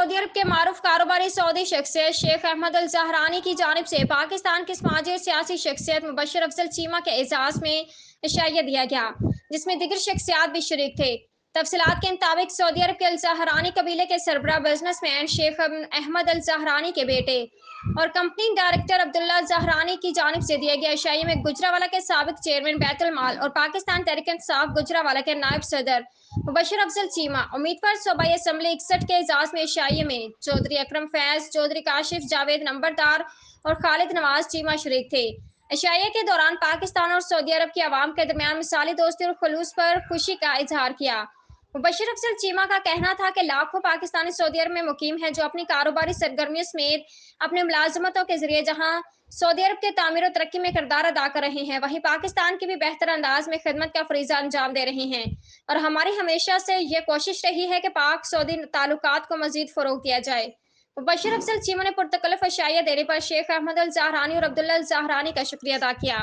Saudi अरब के मारूफ कारोबारी Saudi शख्सियत शेख अहमद अल ज़हरानी की जानिब से पाकिस्तान की समाजी और सियासी शख्सियत मुबशर अफजल चीमा के एजाज़ में इशाइया दिया गया, जिसमें दीगर शख्सियात भी शरीक थे। तफसीलात के मुताबिक सऊदी अरब के अल ज़हरानी कबीले के सरबराह बिजनेसमैन शेख अहमद अल ज़हरानी के बेटे और कंपनी डायरेक्टर अब्दुल्ला ज़हरानी की जानिब से दिए गए इशाइये में गुजरावाला के साबिक चेयरमैन बैतुल माल और पाकिस्तान तहरीक इंसाफ गुजरावाला के नायब सदर मुबशर अफजल चीमा, उम्मीदवार सूबाई असम्बली 61 के एजाज में इशाइये में चौधरी अकरम फैज, चौधरी काशिफ जावेद नंबरदार और खालिद नवाज चीमा शरीक थे। इशाइये के दौरान पाकिस्तान और सऊदी अरब की आवाम के दरमियान मिसाली दोस्ती और खुलूस पर खुशी का इजहार किया। मुबशर अफजल चीमा का कहना था कि लाखों पाकिस्तानी सऊदी अरब में मुकीम हैं जो अपनी कारोबारी सरगर्मियों समेत अपने मुलाजमतों के जरिए जहां सऊदी अरब के तामीर और तरक्की में किरदार अदा कर रहे हैं, वहीं पाकिस्तान की भी बेहतर अंदाज में खिदमत का फरीजा अंजाम दे रहे हैं और हमारी हमेशा से यह कोशिश रही है कि पाक सऊदी ताल्लुकात को मजीद फरोग दिया जाए। मुबशर अफजल चीमा ने पुरतकल्लुफ इशाइया देने पर शेख अहमद अल ज़हरानी और अब्दुल्ला अल ज़हरानी का शुक्रिया अदा किया।